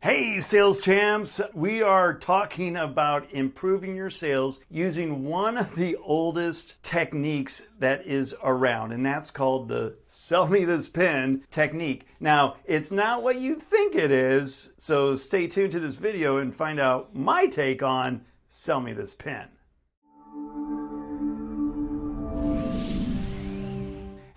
Hey sales champs, we are talking about improving your sales using one of the oldest techniques that is around, and that's called the sell me this pen technique. Now, it's not what you think it is, so stay tuned to this video and find out my take on sell me this pen.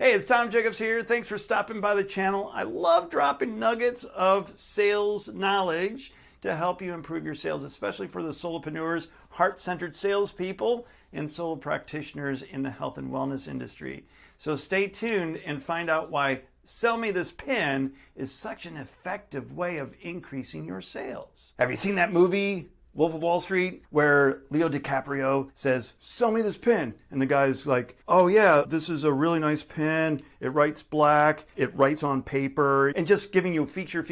Hey, it's Tom Jacobs here. Thanks for stopping by the channel. I love dropping nuggets of sales knowledge to help you improve your sales, especially for the solopreneurs, heart-centered salespeople, and solo practitioners in the health and wellness industry. So stay tuned and find out why Sell Me This Pen is such an effective way of increasing your sales. Have you seen that movie, Wolf of Wall Street, where Leo DiCaprio says, sell me this pen. And the guy's like, oh yeah, this is a really nice pen. It writes black, it writes on paper, and just giving you feature.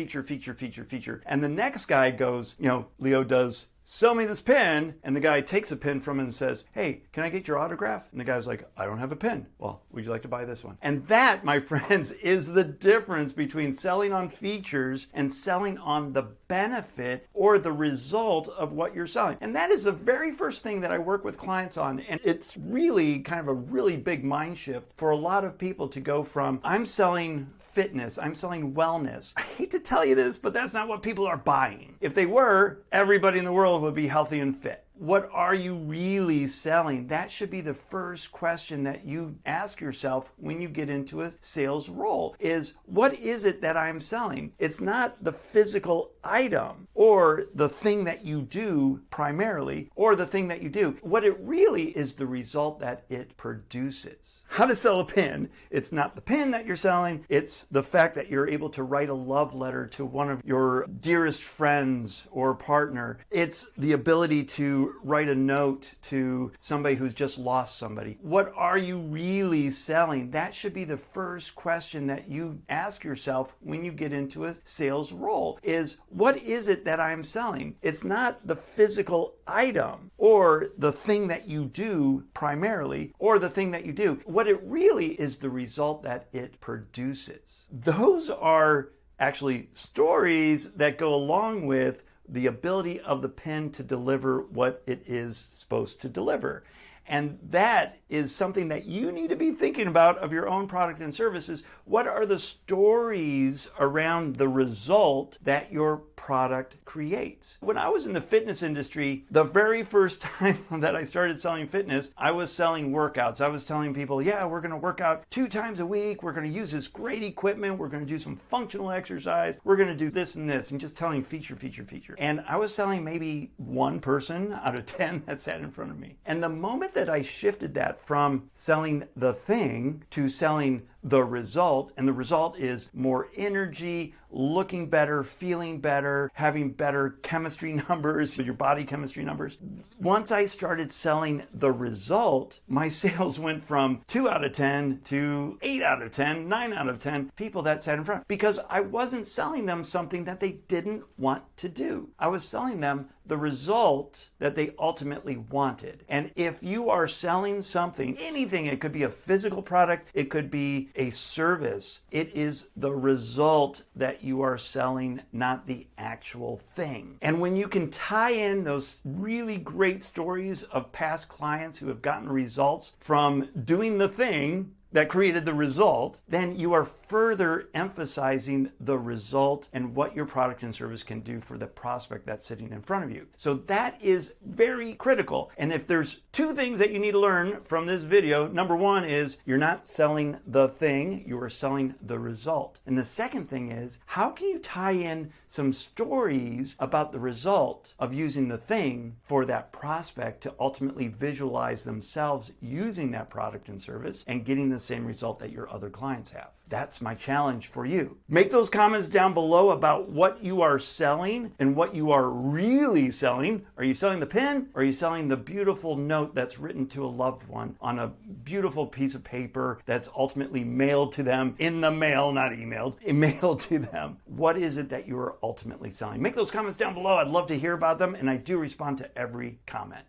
And the next guy goes, Leo does, sell me this pen. And the guy takes a pen from him and says, hey, can I get your autograph? And the guy's like, I don't have a pen. Well, would you like to buy this one? And that, my friends, is the difference between selling on features and selling on the benefit or the result of what you're selling. And that is the very first thing that I work with clients on. And it's really kind of a really big mind shift for a lot of people to go from, I'm selling fitness, I'm selling wellness. I hate to tell you this, but that's not what people are buying. If they were, everybody in the world would be healthy and fit. What are you really selling? That should be the first question that you ask yourself when you get into a sales role is, what is it that I'm selling? It's not the physical item or the thing that you do primarily or the thing that you do. What it really is the result that it produces. How to sell a pen. It's not the pen that you're selling. It's the fact that you're able to write a love letter to one of your dearest friends or partner. It's the ability to write a note to somebody who's just lost somebody. What are you really selling? That should be the first question that you ask yourself when you get into a sales role is, what is it that I'm selling? It's not the physical item or the thing that you do primarily or the thing that you do. What it really is the result that it produces. Those are actually stories that go along with the ability of the pen to deliver what it is supposed to deliver. And that is something that you need to be thinking about of your own product and services. What are the stories around the result that your product creates? When I was in the fitness industry, the very first time that I started selling fitness, I was selling workouts. I was telling people, yeah, we're going to work out 2 times a week. We're going to use this great equipment. We're going to do some functional exercise. We're going to do this and this, and just telling feature. And I was selling maybe 1 person out of 10 that sat in front of me. And the moment that I shifted that from selling the thing to selling the result, and the result is more energy, looking better, feeling better, having better chemistry numbers, your body chemistry numbers. Once I started selling the result, my sales went from 2 out of 10 to 8 out of 10, 9 out of 10 people that sat in front, because I wasn't selling them something that they didn't want to do. I was selling them the result that they ultimately wanted. And if you are selling something, anything, it could be a physical product, it could be a service, it is the result that you are selling, not the actual thing. And when you can tie in those really great stories of past clients who have gotten results from doing the thing that created the result, then you are further emphasizing the result and what your product and service can do for the prospect that's sitting in front of you. So that is very critical. And if there's 2 things that you need to learn from this video, number 1 is you're not selling the thing, you are selling the result. And the second thing is, how can you tie in some stories about the result of using the thing for that prospect to ultimately visualize themselves using that product and service and getting the same result that your other clients have? That's my challenge for you. Make those comments down below about what you are selling and what you are really selling. Are you selling the pen? Or are you selling the beautiful note that's written to a loved one on a beautiful piece of paper that's ultimately mailed to them in the mail, not emailed, mailed to them? What is it that you are ultimately selling? Make those comments down below. I'd love to hear about them, and I do respond to every comment.